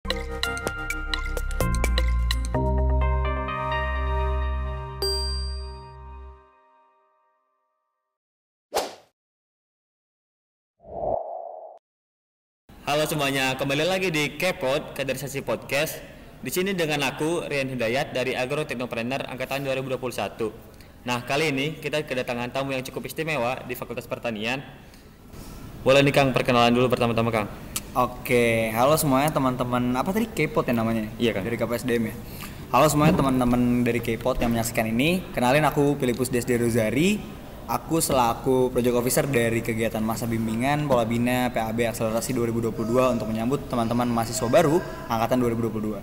Halo semuanya, kembali lagi di Kpod, Kaderisasi Podcast. Di sini dengan aku Rian Hidayat dari Agro Technopreneur angkatan 2021. Nah, kali ini kita kedatangan tamu yang cukup istimewa di Fakultas Pertanian. Boleh nih Kang, perkenalan dulu pertama-tama Kang. Oke, halo semuanya teman-teman, apa tadi Kpod ya namanya? Iya, Kang. Dari KPSDM ya. Halo semuanya teman-teman dari Kpod yang menyaksikan ini. Kenalin aku Filipus Desde Rozari. Aku selaku Project Officer dari kegiatan masa bimbingan Pola Bina PAB Akselerasi 2022 untuk menyambut teman-teman mahasiswa baru angkatan 2022.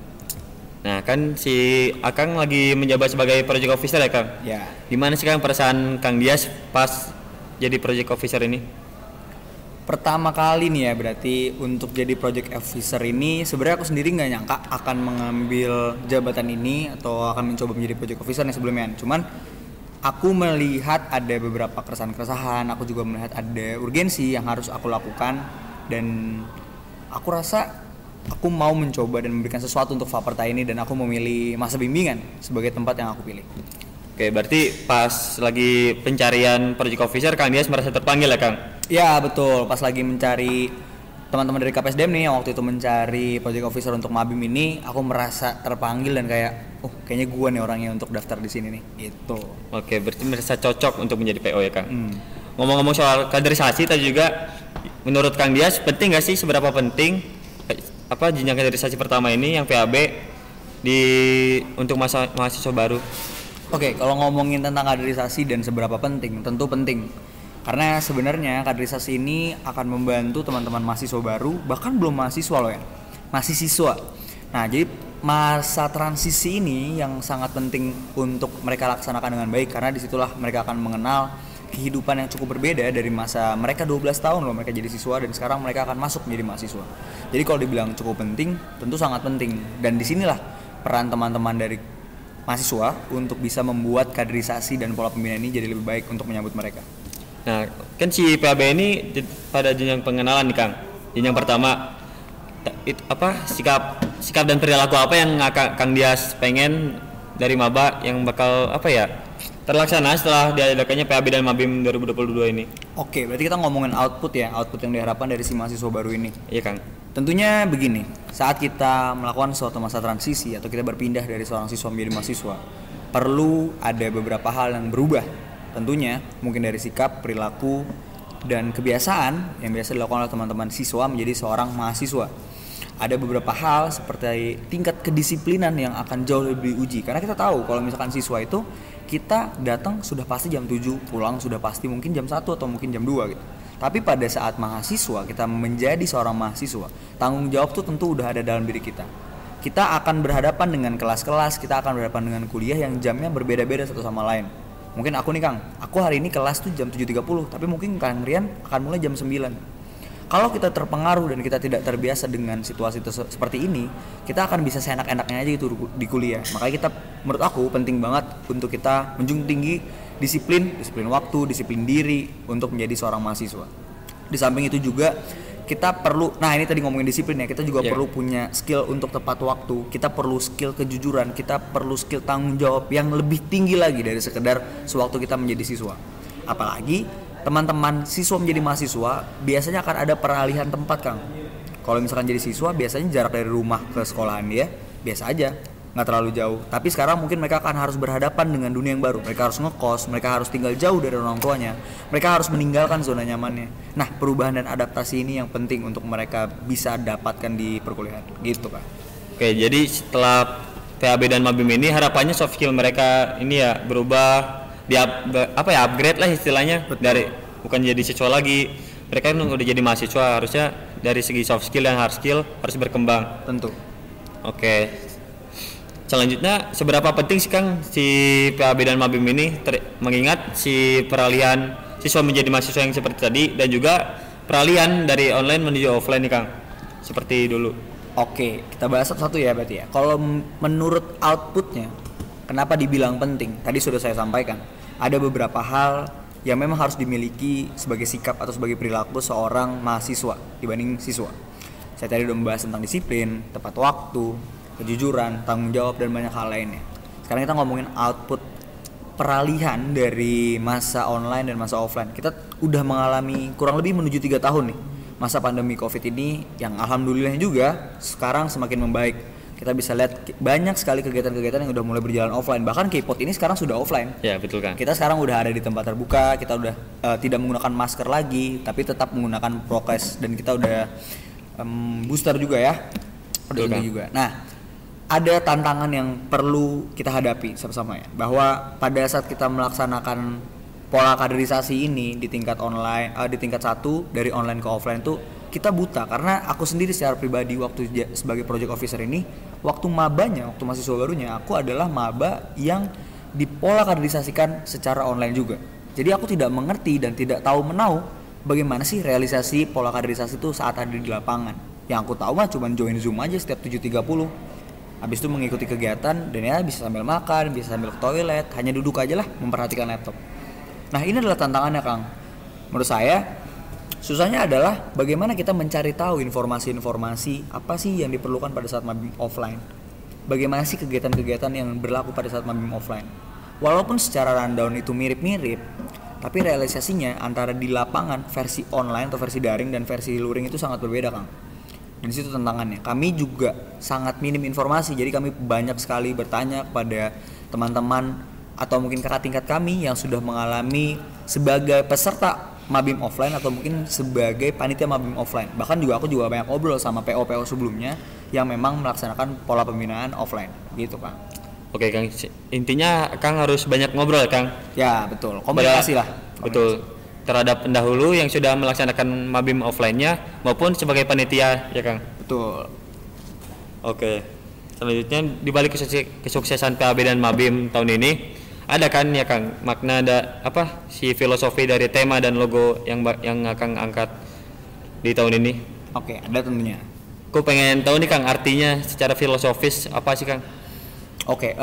Nah, kan si Akang lagi menjabat sebagai Project Officer ya Kang? Ya. Gimana sih Kang perasaan Kang Dias pas jadi Project Officer ini? Pertama kali nih ya berarti untuk jadi Project Officer ini sebenarnya aku sendiri nggak nyangka akan mengambil jabatan ini atau akan mencoba menjadi Project Officer nih sebelumnya. Cuman aku melihat ada beberapa keresahan-keresahan, aku juga melihat ada urgensi yang harus aku lakukan dan aku rasa aku mau mencoba dan memberikan sesuatu untuk Faperta ini dan aku memilih masa bimbingan sebagai tempat yang aku pilih. Oke, berarti pas lagi pencarian Project Officer Kang Dias merasa terpanggil ya Kang? Ya betul, pas lagi mencari teman-teman dari KPSDM nih yang waktu itu mencari Project Officer untuk Mabim ini, aku merasa terpanggil dan kayak, kayaknya gue nih orangnya untuk daftar di sini nih, gitu. Oke, berarti merasa cocok untuk menjadi PO ya Kang. Ngomong-ngomong soal kaderisasi tadi juga, menurut Kang Dias penting nggak sih, seberapa penting jenjang kaderisasi pertama ini yang PAB untuk mahasiswa baru? Oke, kalau ngomongin tentang kaderisasi dan seberapa penting, tentu penting. Karena sebenarnya kaderisasi ini akan membantu teman-teman mahasiswa baru, bahkan belum mahasiswa loh ya, masih siswa. Nah, jadi masa transisi ini yang sangat penting untuk mereka laksanakan dengan baik, karena disitulah mereka akan mengenal kehidupan yang cukup berbeda dari masa mereka 12 tahun loh mereka jadi siswa dan sekarang mereka akan masuk menjadi mahasiswa. Jadi kalau dibilang cukup penting, tentu sangat penting. Dan disinilah peran teman-teman dari mahasiswa untuk bisa membuat kaderisasi dan pola pembinaan ini jadi lebih baik untuk menyambut mereka. Nah, kan si PAB ini pada jenjang pengenalan nih Kang. Jenjang pertama sikap dan perilaku apa yang Kang Dias pengen dari maba yang bakal terlaksana setelah diadakannya PAB dan Mabim 2022 ini. Oke, berarti kita ngomongin output yang diharapkan dari si mahasiswa baru ini. Iya Kang. Tentunya begini, saat kita melakukan suatu masa transisi atau kita berpindah dari seorang siswa menjadi mahasiswa, perlu ada beberapa hal yang berubah. Tentunya mungkin dari sikap, perilaku, dan kebiasaan yang biasa dilakukan oleh teman-teman siswa menjadi seorang mahasiswa. Ada beberapa hal seperti tingkat kedisiplinan yang akan jauh lebih diuji. Karena kita tahu kalau misalkan siswa itu kita datang sudah pasti jam 7, pulang sudah pasti mungkin jam 1 atau mungkin jam 2 gitu. Tapi pada saat mahasiswa, kita menjadi seorang mahasiswa, tanggung jawab itu tentu udah ada dalam diri kita. Kita akan berhadapan dengan kelas-kelas, kita akan berhadapan dengan kuliah yang jamnya berbeda-beda satu sama lain. Mungkin aku nih Kang, aku hari ini kelas tuh jam 7.30, tapi mungkin Kang Rian akan mulai jam 9. Kalau kita terpengaruh dan kita tidak terbiasa dengan situasi seperti ini, kita akan bisa seenak-enaknya aja itu di kuliah. Makanya menurut aku penting banget untuk kita menjunjung tinggi disiplin waktu, disiplin diri untuk menjadi seorang mahasiswa. Di samping itu juga kita perlu, ini tadi ngomongin disiplin ya, kita juga perlu punya skill untuk tepat waktu, kita perlu skill kejujuran, kita perlu skill tanggung jawab yang lebih tinggi lagi dari sekedar sewaktu kita menjadi siswa. Apalagi teman-teman siswa menjadi mahasiswa biasanya akan ada peralihan tempat Kang. Kalau misalkan jadi siswa biasanya jarak dari rumah ke sekolahan dia biasa aja, nggak terlalu jauh. Tapi sekarang mungkin mereka akan harus berhadapan dengan dunia yang baru. Mereka harus ngekos, mereka harus tinggal jauh dari orang tuanya, mereka harus meninggalkan zona nyamannya. Nah, perubahan dan adaptasi ini yang penting untuk mereka bisa dapatkan di perkuliahan, gitu Kak. Oke, jadi setelah PAB dan Mabim ini harapannya soft skill mereka ini ya berubah, upgrade lah istilahnya. Betul. Dari bukan jadi siswa lagi, mereka kan udah jadi mahasiswa, harusnya dari segi soft skill dan hard skill harus berkembang. Tentu. Oke. Selanjutnya, seberapa penting sih Kang si PAB dan Mabim ini mengingat si peralihan siswa menjadi mahasiswa yang seperti tadi dan juga peralihan dari online menuju offline nih Kang, seperti dulu. Oke, kita bahas satu-satu ya berarti ya. Kalau menurut outputnya, kenapa dibilang penting? Tadi sudah saya sampaikan, ada beberapa hal yang memang harus dimiliki sebagai sikap atau sebagai perilaku seorang mahasiswa dibanding siswa. Saya tadi udah membahas tentang disiplin, tepat waktu, kejujuran, tanggung jawab, dan banyak hal lainnya. Sekarang kita ngomongin output peralihan dari masa online dan masa offline. Kita udah mengalami kurang lebih menuju 3 tahun nih masa pandemi COVID ini, yang alhamdulillah juga sekarang semakin membaik. Kita bisa lihat banyak sekali kegiatan-kegiatan yang udah mulai berjalan offline. Bahkan K-pop ini sekarang sudah offline. Ya, betul Kang. Kita sekarang udah ada di tempat terbuka, kita udah tidak menggunakan masker lagi, tapi tetap menggunakan prokes, dan kita udah booster juga ya. Udah juga. Nah, ada tantangan yang perlu kita hadapi sama-sama ya, bahwa pada saat kita melaksanakan pola kaderisasi ini di tingkat online, di tingkat 1 dari online ke offline tuh kita buta. Karena aku sendiri secara pribadi waktu sebagai project officer ini, waktu mabanya, waktu mahasiswa barunya, aku adalah maba yang dipola kaderisasikan secara online juga. Jadi aku tidak mengerti dan tidak tahu menau bagaimana sih realisasi pola kaderisasi itu saat ada di lapangan. Yang aku tahu mah cuma join Zoom aja setiap 7.30. Habis itu mengikuti kegiatan, dan ya bisa sambil makan, bisa sambil ke toilet, hanya duduk aja lah memperhatikan laptop. Nah, ini adalah tantangannya, Kang. Menurut saya susahnya adalah bagaimana kita mencari tahu informasi-informasi apa sih yang diperlukan pada saat mabim offline. Bagaimana sih kegiatan-kegiatan yang berlaku pada saat mabim offline. Walaupun secara rundown itu mirip-mirip, tapi realisasinya antara di lapangan versi online atau versi daring dan versi luring itu sangat berbeda, Kang. Dan disitu tantangannya. Kami juga sangat minim informasi, jadi kami banyak sekali bertanya kepada teman-teman atau mungkin kakak tingkat kami yang sudah mengalami sebagai peserta mabim offline atau mungkin sebagai panitia mabim offline. Bahkan juga aku juga banyak ngobrol sama PO-PO sebelumnya yang memang melaksanakan pola pembinaan offline gitu, Kang. Oke Kang, intinya Kang harus banyak ngobrol Kang. Ya betul, komunikasi lah. Betul, terhadap pendahulu yang sudah melaksanakan mabim offline-nya maupun sebagai panitia ya Kang. Betul. Oke, selanjutnya di balik kesuksesan PAB dan mabim tahun ini, ada kan ya Kang makna si filosofi dari tema dan logo yang Kang angkat di tahun ini? Oke, ada tentunya. Aku pengen tahu nih Kang artinya secara filosofis apa sih Kang? Oke,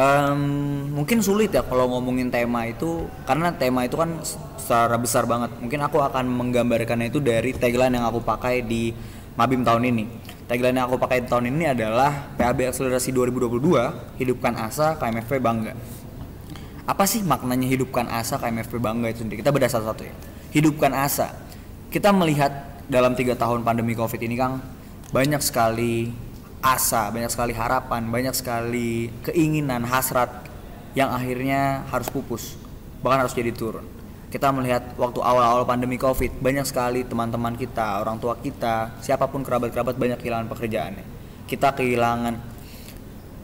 mungkin sulit ya kalau ngomongin tema itu, karena tema itu kan secara besar banget. Mungkin aku akan menggambarkannya itu dari tagline yang aku pakai di mabim tahun ini. Tagline yang aku pakai tahun ini adalah PAB Akselerasi 2022, hidupkan asa, KMFP bangga. Apa sih maknanya hidupkan asa, KMFP bangga itu sendiri? Kita bedah satu-satu ya. Hidupkan asa. Kita melihat dalam 3 tahun pandemi COVID ini, Kang, banyak sekali asa, banyak sekali harapan, banyak sekali keinginan, hasrat yang akhirnya harus pupus, bahkan harus jadi turun. Kita melihat waktu awal-awal pandemi COVID, banyak sekali teman-teman kita, orang tua kita, siapapun kerabat-kerabat banyak kehilangan pekerjaannya. Kita kehilangan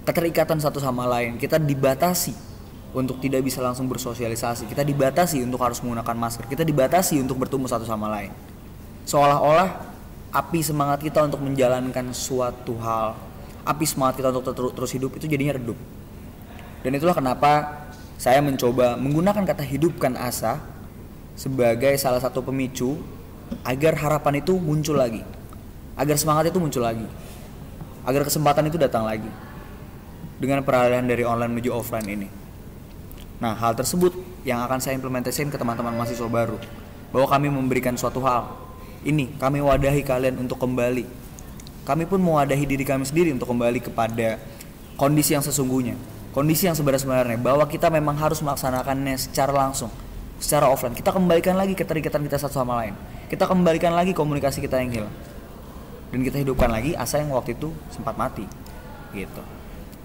keterikatan satu sama lain, kita dibatasi untuk tidak bisa langsung bersosialisasi, kita dibatasi untuk harus menggunakan masker, kita dibatasi untuk bertemu satu sama lain. Seolah-olah api semangat kita untuk menjalankan suatu hal, api semangat kita untuk terus hidup itu jadinya redup. Dan itulah kenapa saya mencoba menggunakan kata hidupkan asa sebagai salah satu pemicu agar harapan itu muncul lagi, agar semangat itu muncul lagi, agar kesempatan itu datang lagi dengan peralihan dari online menuju offline ini. Nah, hal tersebut yang akan saya implementasikan ke teman-teman mahasiswa baru, bahwa kami memberikan suatu hal. Ini kami wadahi kalian untuk kembali. Kami pun mewadahi diri kami sendiri untuk kembali kepada kondisi yang sesungguhnya, kondisi yang sebenarnya, bahwa kita memang harus melaksanakannya secara langsung, secara offline. Kita kembalikan lagi keterikatan kita satu sama lain. Kita kembalikan lagi komunikasi kita yang hilang. Dan kita hidupkan lagi asa yang waktu itu sempat mati. Gitu.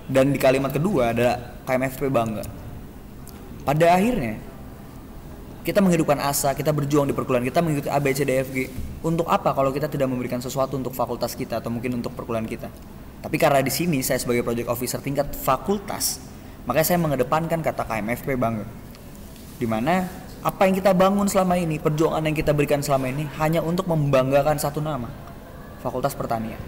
Dan di kalimat kedua ada KMFP bangga. Pada akhirnya kita menghidupkan asa, kita berjuang di perkuliahan, kita mengikuti ABCDFG. Untuk apa kalau kita tidak memberikan sesuatu untuk fakultas kita atau mungkin untuk perkuliahan kita? Tapi karena di sini saya sebagai project officer tingkat fakultas, makanya saya mengedepankan kata KMFP bangga. Dimana apa yang kita bangun selama ini, perjuangan yang kita berikan selama ini hanya untuk membanggakan satu nama, Fakultas Pertanian.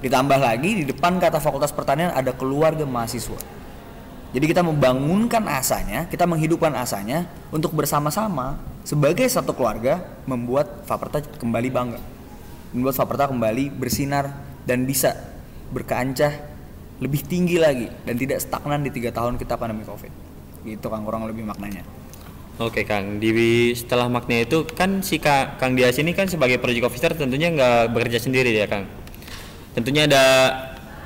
Ditambah lagi di depan kata Fakultas Pertanian ada keluarga mahasiswa. Jadi kita membangunkan asanya, kita menghidupkan asanya untuk bersama-sama sebagai satu keluarga membuat Faperta kembali bangga, membuat Faperta kembali bersinar dan bisa berkancah lebih tinggi lagi dan tidak stagnan di 3 tahun kita pandemi COVID. Gitu Kang, kurang lebih maknanya. Oke Kang, setelah maknanya itu kan si Kang Dias ini kan sebagai project officer tentunya nggak bekerja sendiri ya Kang. tentunya ada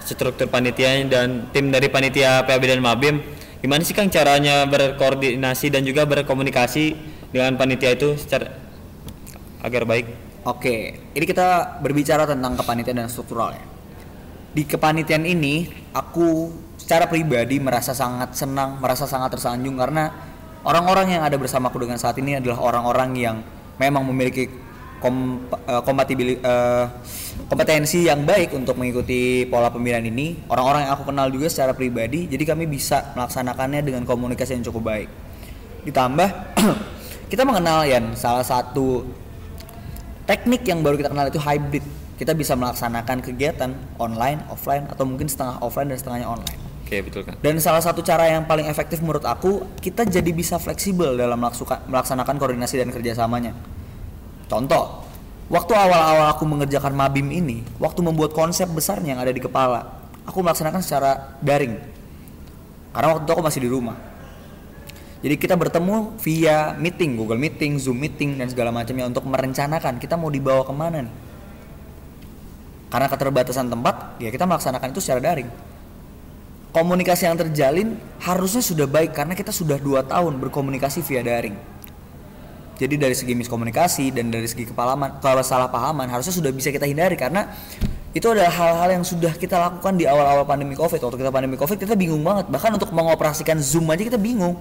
struktur panitia dan tim dari panitia PAB dan Mabim. Gimana sih Kang caranya berkoordinasi dan juga berkomunikasi dengan panitia itu secara agar baik? Oke, ini kita berbicara tentang kepanitiaan dan struktural ya. Di kepanitiaan ini, aku secara pribadi merasa sangat senang, merasa sangat tersanjung karena orang-orang yang ada bersamaku dengan saat ini adalah orang-orang yang memang memiliki kompetensi yang baik untuk mengikuti pola pemilihan ini. Orang-orang yang aku kenal juga secara pribadi, jadi kami bisa melaksanakannya dengan komunikasi yang cukup baik. Ditambah kita mengenal salah satu teknik yang baru kita kenal itu hybrid. Kita bisa melaksanakan kegiatan online, offline, atau mungkin setengah offline dan setengahnya online. Oke, betul kan. Dan salah satu cara yang paling efektif menurut aku, kita jadi bisa fleksibel dalam melaksanakan koordinasi dan kerjasamanya. Contoh, waktu awal-awal aku mengerjakan Mabim ini, waktu membuat konsep besarnya yang ada di kepala, aku melaksanakan secara daring. Karena waktu itu aku masih di rumah. Jadi kita bertemu via meeting, Google Meeting, Zoom Meeting, dan segala macamnya untuk merencanakan kita mau dibawa kemana nih. Karena keterbatasan tempat, ya kita melaksanakan itu secara daring. Komunikasi yang terjalin harusnya sudah baik karena kita sudah 2 tahun berkomunikasi via daring. Jadi dari segi miskomunikasi dan dari segi kesalahpahaman harusnya sudah bisa kita hindari karena itu adalah hal-hal yang sudah kita lakukan di awal-awal pandemi Covid. Waktu kita pandemi Covid kita bingung banget, bahkan untuk mengoperasikan Zoom aja kita bingung.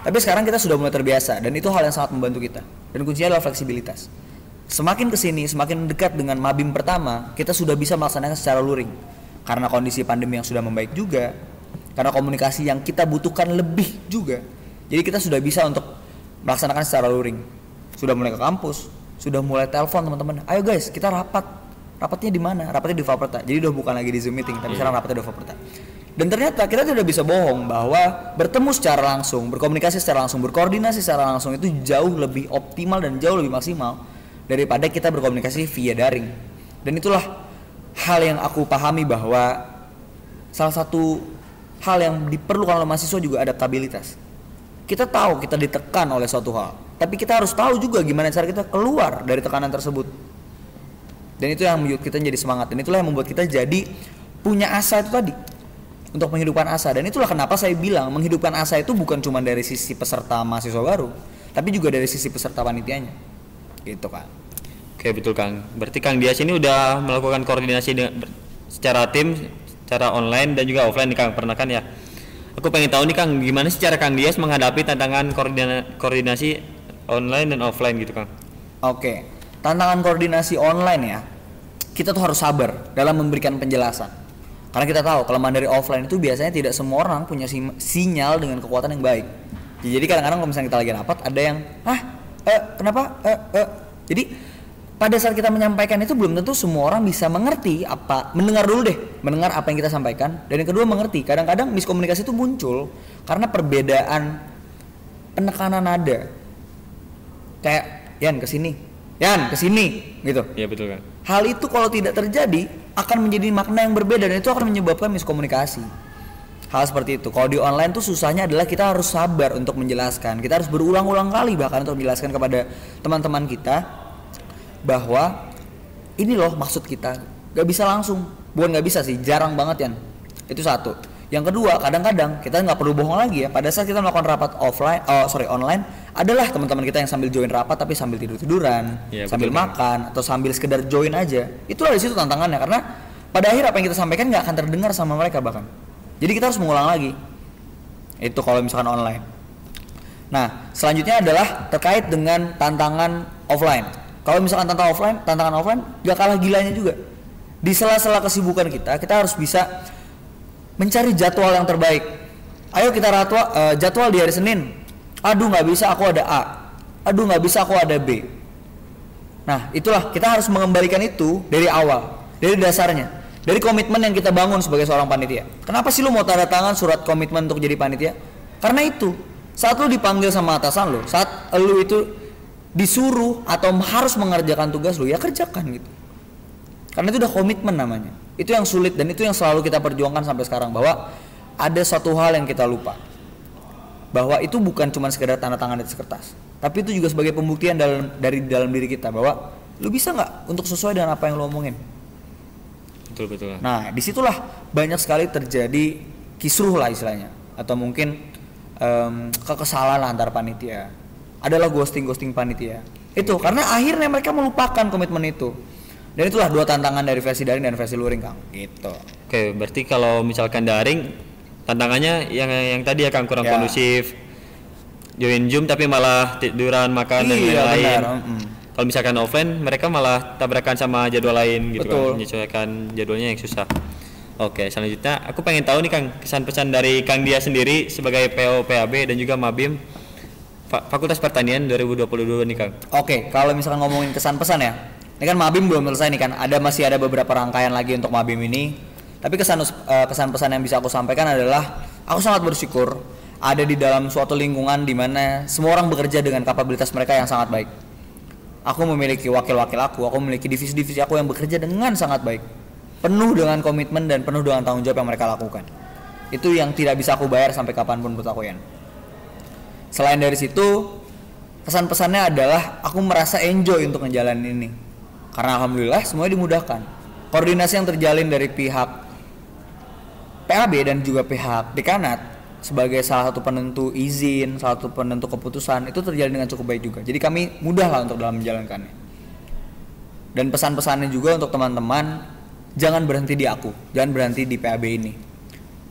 Tapi sekarang kita sudah mulai terbiasa dan itu hal yang sangat membantu kita. Dan kuncinya adalah fleksibilitas. Semakin kesini, semakin dekat dengan Mabim pertama, kita sudah bisa melaksanakan secara luring. Karena kondisi pandemi yang sudah membaik juga, karena komunikasi yang kita butuhkan lebih juga. Jadi kita sudah bisa untuk melaksanakan secara luring. Sudah mulai ke kampus, sudah mulai telepon teman-teman. Ayo guys, kita rapat. Rapatnya di mana? Rapatnya di Faperta. Jadi udah bukan lagi di Zoom meeting, tapi sekarang rapatnya di Faperta. Dan ternyata kita tidak bisa bohong bahwa bertemu secara langsung, berkomunikasi secara langsung, berkoordinasi secara langsung itu jauh lebih optimal dan jauh lebih maksimal daripada kita berkomunikasi via daring. Dan itulah hal yang aku pahami bahwa salah satu hal yang diperlukan oleh mahasiswa juga adaptabilitas. Kita tahu kita ditekan oleh suatu hal, tapi kita harus tahu juga gimana cara kita keluar dari tekanan tersebut. Dan itu yang membuat kita jadi semangat, dan itulah yang membuat kita jadi punya asa itu tadi, untuk menghidupkan asa. Dan itulah kenapa saya bilang menghidupkan asa itu bukan cuma dari sisi peserta mahasiswa baru, tapi juga dari sisi peserta panitianya. Gitu kan. Oke, betul Kang. Berarti Kang Dias ini udah melakukan koordinasi secara tim, secara online dan juga offline nih Kang, pernah kan ya? Aku pengen tahu nih Kang, gimana sih cara Kang Dias menghadapi tantangan koordinasi online dan offline gitu Kang? Oke, tantangan koordinasi online ya, kita tuh harus sabar dalam memberikan penjelasan. Karena kita tahu kelemahan dari offline itu biasanya tidak semua orang punya sinyal dengan kekuatan yang baik. Jadi kadang-kadang kalau misalnya kita lagi rapat ada yang kenapa? Jadi pada saat kita menyampaikan itu belum tentu semua orang bisa mengerti mendengar apa yang kita sampaikan, dan yang kedua mengerti. Kadang-kadang miskomunikasi itu muncul karena perbedaan penekanan nada. Kayak Yan kesini gitu. Iya betul Kang. Hal itu kalau tidak terjadi akan menjadi makna yang berbeda dan itu akan menyebabkan miskomunikasi. Hal seperti itu. Kalau di online tuh susahnya adalah kita harus sabar untuk menjelaskan. Kita harus berulang-ulang kali bahkan untuk menjelaskan kepada teman-teman kita bahwa ini loh maksud kita. Gak bisa langsung. Bukan gak bisa sih, jarang banget Yan. Itu satu. Yang kedua, kadang-kadang kita nggak perlu bohong lagi ya. Pada saat kita melakukan rapat online, adalah teman-teman kita yang sambil join rapat tapi sambil tidur-tiduran, sambil makan atau sambil sekedar join aja. Itulah di situ tantangannya, karena pada akhir apa yang kita sampaikan nggak akan terdengar sama mereka bahkan. Jadi kita harus mengulang lagi. Itu kalau misalkan online. Nah, selanjutnya adalah terkait dengan tantangan offline. Kalau misalkan tantangan offline gak kalah gilanya juga. Di sela-sela kesibukan kita harus bisa mencari jadwal yang terbaik. Ayo kita jadwal di hari Senin. Aduh nggak bisa, aku ada A. Aduh nggak bisa, aku ada B. Nah itulah kita harus mengembalikan itu dari awal, dari dasarnya, dari komitmen yang kita bangun sebagai seorang panitia. Kenapa sih lu mau tanda tangan surat komitmen untuk jadi panitia? Karena itu saat lu dipanggil sama atasan lu, saat lu itu disuruh atau harus mengerjakan tugas lu, ya kerjakan gitu. Karena itu udah komitmen namanya. Itu yang sulit dan itu yang selalu kita perjuangkan sampai sekarang, bahwa ada satu hal yang kita lupa, bahwa itu bukan cuma sekedar tanda tangan di atas kertas, tapi itu juga sebagai pembuktian dari dalam diri kita bahwa lu bisa nggak untuk sesuai dengan apa yang lu omongin. Betul. Nah, disitulah banyak sekali terjadi kisruh lah istilahnya, atau mungkin kekesalan antar panitia. Adalah ghosting panitia. Itu karena akhirnya mereka melupakan komitmen itu. Dan itulah dua tantangan dari versi daring dan versi luring, Kang. Gitu. Oke, berarti kalau misalkan daring tantangannya yang tadi ya Kang, kurang kondusif. Join Zoom tapi malah tiduran, makan dan lain-lain. Kalau misalkan offline mereka malah tabrakan sama jadwal lain gitu kan, menyesuaikan jadwalnya yang susah. Oke, selanjutnya aku pengen tahu nih Kang, kesan pesan dari Kang Dia sendiri sebagai PO PAB dan juga Mabim Fakultas Pertanian 2022 nih Kang. Oke, kalau misalkan ngomongin kesan pesan ya, ini kan Mabim belum selesai nih kan, masih ada beberapa rangkaian lagi untuk Mabim ini. Tapi kesan pesan yang bisa aku sampaikan adalah aku sangat bersyukur ada di dalam suatu lingkungan di mana semua orang bekerja dengan kapabilitas mereka yang sangat baik. Aku memiliki wakil-wakil aku memiliki divisi-divisi aku yang bekerja dengan sangat baik, penuh dengan komitmen dan penuh dengan tanggung jawab yang mereka lakukan. Itu yang tidak bisa aku bayar sampai kapanpun menurut aku ya. Selain dari situ, kesan-pesannya adalah aku merasa enjoy untuk ngejalanin ini. Karena alhamdulillah semuanya dimudahkan. Koordinasi yang terjalin dari pihak PAB dan juga pihak dekanat sebagai salah satu penentu izin, salah satu penentu keputusan itu terjalin dengan cukup baik juga. Jadi kami mudah lah untuk dalam menjalankannya. Dan pesan-pesannya juga untuk teman-teman, jangan berhenti di aku, jangan berhenti di PAB ini.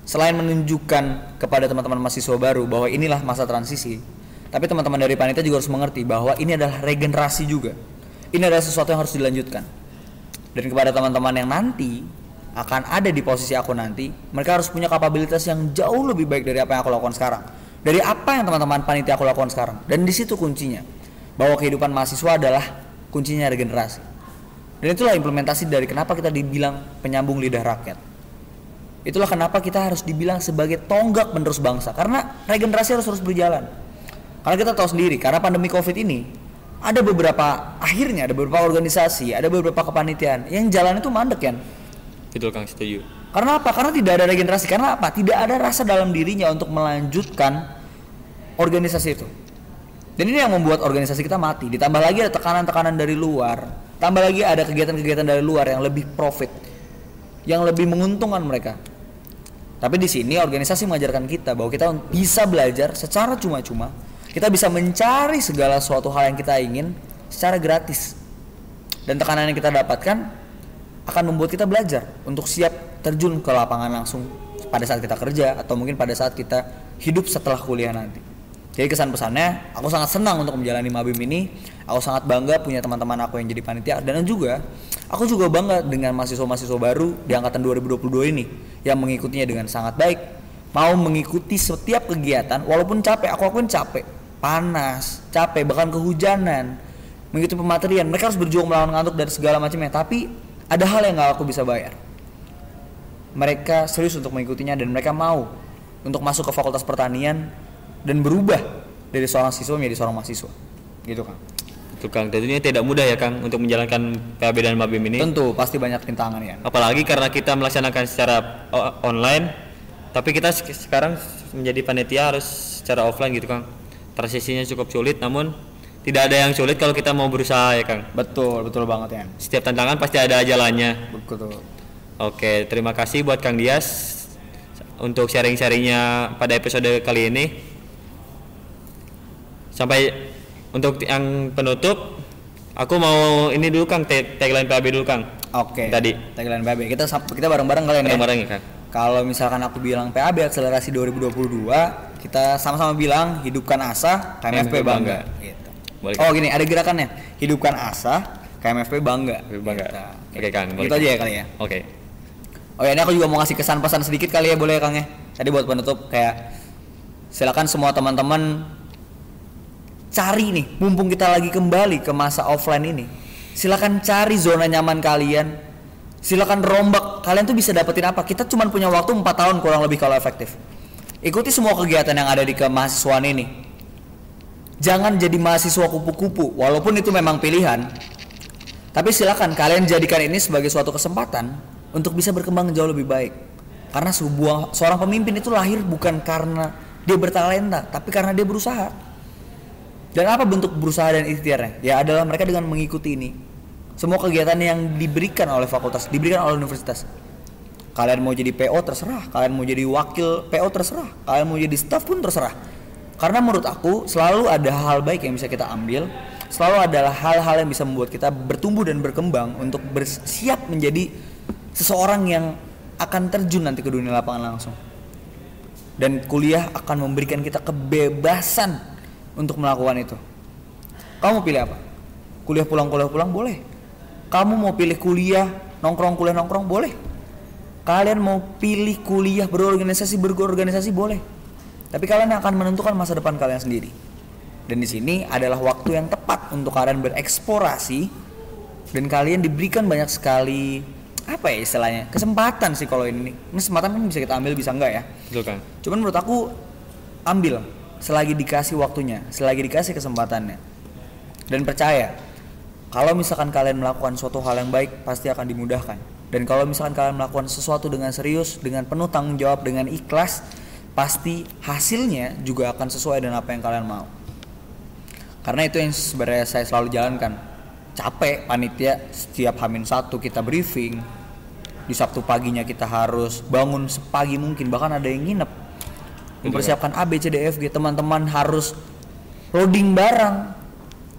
Selain menunjukkan kepada teman-teman mahasiswa baru bahwa inilah masa transisi, tapi teman-teman dari panitia juga harus mengerti bahwa ini adalah regenerasi juga. Ini adalah sesuatu yang harus dilanjutkan. Dan kepada teman-teman yang nanti akan ada di posisi aku nanti, mereka harus punya kapabilitas yang jauh lebih baik dari apa yang aku lakukan sekarang, dari apa yang teman-teman panitia aku lakukan sekarang. Dan di situ kuncinya, bahwa kehidupan mahasiswa adalah kuncinya regenerasi. Dan itulah implementasi dari kenapa kita dibilang penyambung lidah rakyat. Itulah kenapa kita harus dibilang sebagai tonggak penerus bangsa, karena regenerasi harus terus berjalan. Karena kita tahu sendiri, karena pandemi COVID ini ada beberapa organisasi, ada beberapa kepanitiaan yang jalan itu mandek kan. Betul Kang, setuju. Karena apa? Karena tidak ada regenerasi. Karena apa? Tidak ada rasa dalam dirinya untuk melanjutkan organisasi itu. Dan ini yang membuat organisasi kita mati. Ditambah lagi ada tekanan-tekanan dari luar, tambah lagi ada kegiatan-kegiatan dari luar yang lebih profit, yang lebih menguntungkan mereka. Tapi di sini organisasi mengajarkan kita bahwa kita bisa belajar secara cuma-cuma, kita bisa mencari segala suatu hal yang kita ingin secara gratis. Dan tekanan yang kita dapatkan akan membuat kita belajar untuk siap terjun ke lapangan langsung pada saat kita kerja atau mungkin pada saat kita hidup setelah kuliah nanti. Jadi kesan pesannya, aku sangat senang untuk menjalani Mabim ini. Aku sangat bangga punya teman-teman aku yang jadi panitia, dan juga aku juga bangga dengan mahasiswa-mahasiswa baru di angkatan 2022 ini yang mengikutinya dengan sangat baik, mau mengikuti setiap kegiatan walaupun capek. Aku akuin capek, panas, capek, bahkan kehujanan, mengikuti pematerian. Mereka harus berjuang melawan ngantuk dari segala macamnya, tapi ada hal yang gak aku bisa bayar. Mereka serius untuk mengikutinya dan mereka mau untuk masuk ke Fakultas Pertanian dan berubah dari seorang siswa menjadi seorang mahasiswa. Gitu Kang. Betul Kang, tentunya tidak mudah ya Kang untuk menjalankan PAB dan Mabim ini. Tentu, pasti banyak rintangan ya. Apalagi karena kita melaksanakan secara online, tapi kita sekarang menjadi panitia harus secara offline gitu Kang. Transisinya cukup sulit, namun tidak ada yang sulit kalau kita mau berusaha ya Kang. Betul banget ya. Setiap tantangan pasti ada jalannya. Betul. Oke, terima kasih buat Kang Dias untuk sharing-sharingnya pada episode kali ini. Sampai untuk yang penutup, aku mau ini dulu Kang, tagline PAB dulu Kang. Oke. Tadi tagline PAB kita bareng-bareng kalian ya. Bareng-bareng ya Kang. Kalau misalkan aku bilang PAB akselerasi 2022, kita sama-sama bilang hidupkan asa, KMFP bangga. Gitu. Boleh, oh gini, ada gerakannya. Hidupkan asa, KMFP bangga. Bangga. Gitu. Oke Kang, boleh. Gitu aja ya kali ya. Oke. Oh ya, ini aku juga mau ngasih kesan pesan sedikit kali ya, boleh ya Kang ya. Tadi buat penutup kayak silakan semua teman-teman cari nih, mumpung kita lagi kembali ke masa offline ini, silakan cari zona nyaman kalian, silakan rombak. Kalian tuh bisa dapetin apa? Kita cuma punya waktu 4 tahun kurang lebih kalau efektif. Ikuti semua kegiatan yang ada di kemahasiswaan ini. Jangan jadi mahasiswa kupu-kupu, walaupun itu memang pilihan. Tapi silakan kalian jadikan ini sebagai suatu kesempatan untuk bisa berkembang jauh lebih baik. Karena seorang pemimpin itu lahir bukan karena dia bertalenta, tapi karena dia berusaha. Dan apa bentuk berusaha dan ikhtiarnya? Ya adalah mereka dengan mengikuti ini. Semua kegiatan yang diberikan oleh fakultas, diberikan oleh universitas. Kalian mau jadi PO terserah, kalian mau jadi wakil PO terserah, kalian mau jadi staff pun terserah. Karena menurut aku selalu ada hal baik yang bisa kita ambil, selalu adalah hal-hal yang bisa membuat kita bertumbuh dan berkembang untuk bersiap menjadi seseorang yang akan terjun nanti ke dunia lapangan langsung. Dan kuliah akan memberikan kita kebebasan untuk melakukan itu. Kamu pilih apa? Kuliah pulang boleh. Kamu mau pilih kuliah nongkrong boleh. Kalian mau pilih kuliah berorganisasi boleh. Tapi kalian akan menentukan masa depan kalian sendiri. Dan di sini adalah waktu yang tepat untuk kalian bereksplorasi dan kalian diberikan banyak sekali apa ya istilahnya? Kesempatan sih kalau ini. Kesempatan kan bisa kita ambil bisa enggak ya? Betul kan? Cuman menurut aku ambil selagi dikasih waktunya, selagi dikasih kesempatannya. Dan percaya kalau misalkan kalian melakukan suatu hal yang baik pasti akan dimudahkan. Dan kalau misalkan kalian melakukan sesuatu dengan serius, dengan penuh tanggung jawab, dengan ikhlas, pasti hasilnya juga akan sesuai dengan apa yang kalian mau. Karena itu yang sebenarnya saya selalu jalankan. Capek panitia setiap H-1 kita briefing. Di Sabtu paginya kita harus bangun sepagi mungkin, bahkan ada yang nginep. Mempersiapkan A, B, C, D, F, G. Teman-teman harus loading barang.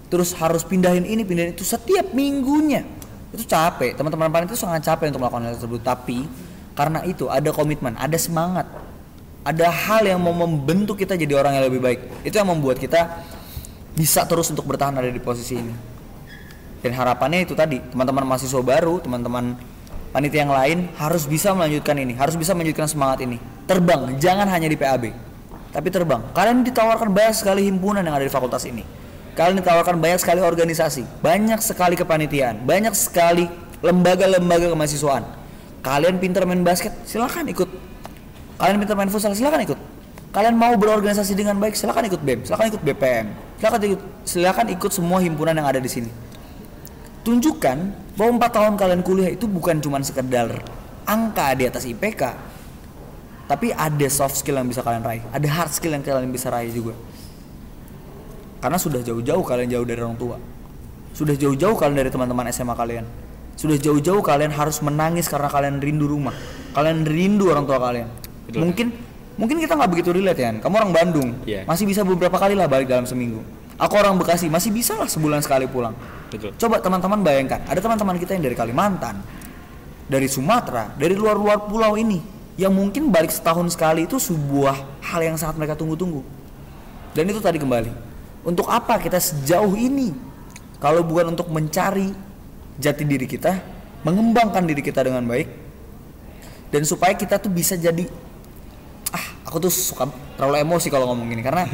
Terus harus pindahin ini, pindahin itu setiap minggunya. Itu capek, teman-teman panitia itu sangat capek untuk melakukan hal tersebut. Tapi karena itu ada komitmen, ada semangat, ada hal yang mau membentuk kita jadi orang yang lebih baik. Itu yang membuat kita bisa terus untuk bertahan ada di posisi ini. Dan harapannya itu tadi, teman-teman mahasiswa baru, teman-teman panitia yang lain harus bisa melanjutkan ini, harus bisa melanjutkan semangat ini. Terbang, jangan hanya di PAB, tapi terbang. Kalian ditawarkan banyak sekali himpunan yang ada di fakultas ini. Kalian ditawarkan banyak sekali organisasi, banyak sekali kepanitiaan, banyak sekali lembaga-lembaga kemahasiswaan. Kalian pintar main basket, silakan ikut. Kalian pintar main futsal, silakan ikut. Kalian mau berorganisasi dengan baik, silakan ikut BEM, silakan ikut BPM, silakan ikut semua himpunan yang ada di sini. Tunjukkan bahwa 4 tahun kalian kuliah itu bukan cuma sekedar angka di atas IPK, tapi ada soft skill yang bisa kalian raih, ada hard skill yang kalian bisa raih juga. Karena sudah jauh-jauh kalian jauh dari orang tua, sudah jauh-jauh kalian dari teman-teman SMA kalian, sudah jauh-jauh kalian harus menangis karena kalian rindu rumah, kalian rindu orang tua kalian. Betul. Mungkin kita nggak begitu relate ya. Kamu orang Bandung, masih bisa beberapa kali lah balik dalam seminggu. Aku orang Bekasi, masih bisa lah sebulan sekali pulang. Betul. Coba teman-teman bayangkan, ada teman-teman kita yang dari Kalimantan, dari Sumatera, dari luar-luar pulau ini, yang mungkin balik setahun sekali itu sebuah hal yang sangat mereka tunggu-tunggu. Dan itu tadi kembali, untuk apa kita sejauh ini kalau bukan untuk mencari jati diri kita, mengembangkan diri kita dengan baik, dan supaya kita tuh bisa jadi aku tuh suka terlalu emosi kalau ngomong gini, karena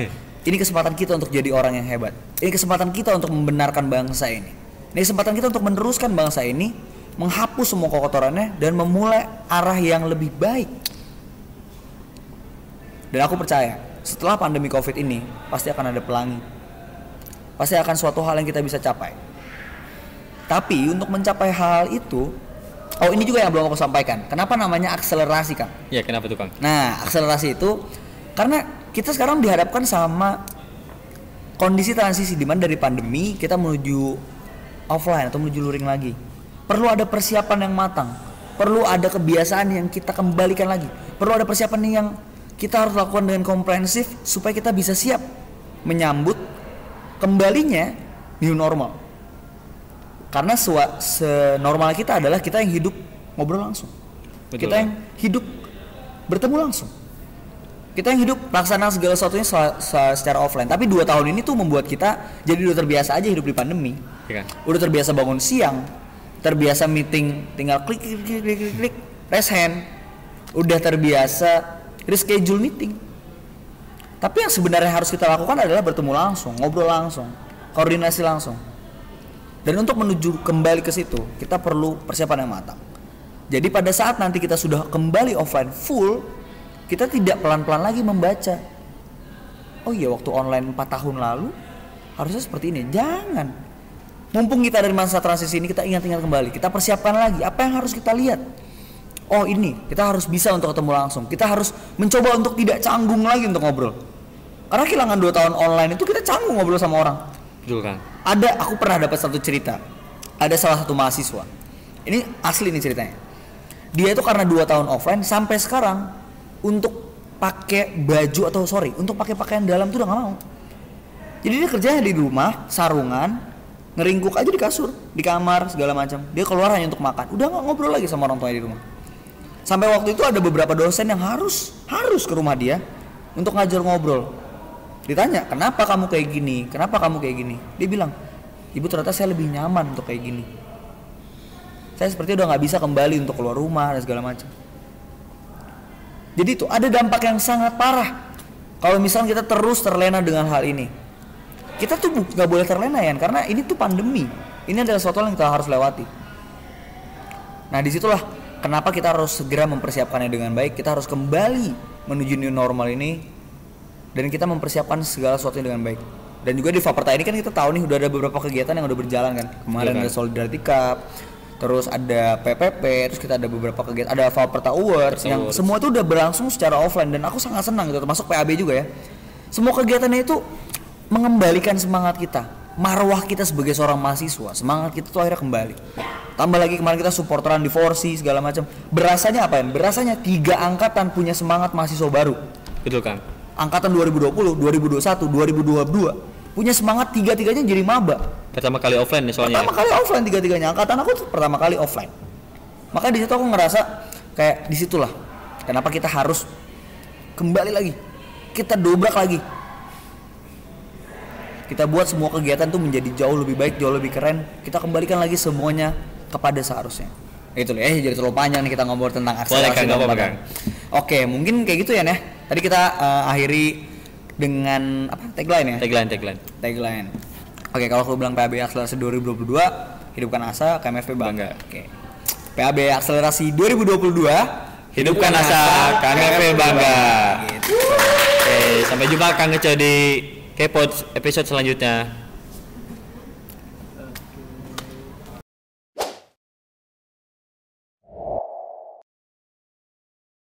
ini kesempatan kita untuk jadi orang yang hebat. Ini kesempatan kita untuk membenarkan bangsa ini. Ini kesempatan kita untuk meneruskan bangsa ini, menghapus semua kekotorannya dan memulai arah yang lebih baik. Dan aku percaya setelah pandemi COVID ini pasti akan ada pelangi. Pasti akan suatu hal yang kita bisa capai. Tapi untuk mencapai hal itu, ini juga yang belum aku sampaikan. Kenapa namanya akselerasi, Kang? Ya, kenapa tuh, Kang? Nah, akselerasi itu karena kita sekarang dihadapkan sama kondisi transisi di mana dari pandemi kita menuju offline atau menuju luring lagi. Perlu ada persiapan yang matang. Perlu ada kebiasaan yang kita kembalikan lagi. Perlu ada persiapan yang kita harus lakukan dengan komprehensif supaya kita bisa siap menyambut kembalinya new normal. Karena senormal kita adalah kita yang hidup ngobrol langsung. Betul, kita yang hidup bertemu langsung. Kita yang hidup melaksanakan segala sesuatunya secara offline. Tapi 2 tahun ini tuh membuat kita jadi udah terbiasa aja hidup di pandemi. Ya. Udah terbiasa bangun siang, terbiasa meeting tinggal klik raise hand. Udah terbiasa reschedule meeting. Tapi yang sebenarnya harus kita lakukan adalah bertemu langsung, ngobrol langsung, koordinasi langsung. Dan untuk menuju kembali ke situ, kita perlu persiapan yang matang. Jadi pada saat nanti kita sudah kembali offline full, kita tidak pelan-pelan lagi membaca. Oh iya, waktu online 4 tahun lalu harusnya seperti ini. Jangan. Mumpung kita dari masa transisi ini, kita ingat-ingat kembali. Kita persiapkan lagi apa yang harus kita lihat. Oh ini, kita harus bisa untuk ketemu langsung. Kita harus mencoba untuk tidak canggung lagi untuk ngobrol. Karena kehilangan 2 tahun online itu kita canggung ngobrol sama orang. Betul, Kang. Aku pernah dapat satu cerita. Ada salah satu mahasiswa. Ini asli nih ceritanya. Dia itu karena 2 tahun offline sampai sekarang untuk pakai baju atau untuk pakai pakaian dalam tuh udah nggak mau. Jadi dia kerjanya di rumah, sarungan, ngeringkuk aja di kasur, di kamar segala macam. Dia keluar hanya untuk makan. Udah nggak ngobrol lagi sama orang tuanya di rumah. Sampai waktu itu ada beberapa dosen yang harus ke rumah dia untuk ngajar ngobrol. Ditanya, kenapa kamu kayak gini? Kenapa kamu kayak gini? Dia bilang, ibu ternyata saya lebih nyaman untuk kayak gini. Saya seperti udah nggak bisa kembali untuk keluar rumah dan segala macam. Jadi itu ada dampak yang sangat parah kalau misalnya kita terus terlena dengan hal ini. Kita tuh nggak boleh terlena ya, karena ini tuh pandemi. Ini adalah sesuatu yang kita harus lewati. Nah disitulah kenapa kita harus segera mempersiapkannya dengan baik. Kita harus kembali menuju new normal ini dan kita mempersiapkan segala sesuatu dengan baik. Dan juga di Vaperta ini kan kita tahu nih udah ada beberapa kegiatan yang udah berjalan kan. Kemarin ada Solidarity Cup, terus ada PPP, terus kita ada beberapa kegiatan, ada Vaperta Awards yang semua itu udah berlangsung secara offline dan aku sangat senang gitu, termasuk PAB juga ya. Semua kegiatannya itu mengembalikan semangat kita, marwah kita sebagai seorang mahasiswa, semangat kita tuh akhirnya kembali. Tambah lagi kemarin kita supporteran di Forsi segala macam. Berasanya apa ya? Berasanya 3 angkatan punya semangat mahasiswa baru. Betul Kang. Angkatan 2020, 2021, 2022 punya semangat 3-3-nya jadi maba. Pertama kali offline nih soalnya. Pertama kali offline 3-3-nya. Angkatan aku tuh pertama kali offline. Maka di situ aku ngerasa kayak disitulah kenapa kita harus kembali lagi. Kita dobrak lagi. Kita buat semua kegiatan tuh menjadi jauh lebih baik, jauh lebih keren. Kita kembalikan lagi semuanya kepada seharusnya. Itu loh jadi terlalu panjang nih kita ngobrol tentang akselerasi. Boleh, Oke, mungkin kayak gitu ya Neh. Tadi kita akhiri dengan apa? Tagline ya? Tagline. Oke, kalau aku bilang PAB Akselerasi 2022, hidupkan asa, KMFP bangga. Oke. PAB Akselerasi 2022, hidupkan asa, KMFP bangga. Gitu. Oke, sampai jumpa Kang Eco di Kepot episode selanjutnya.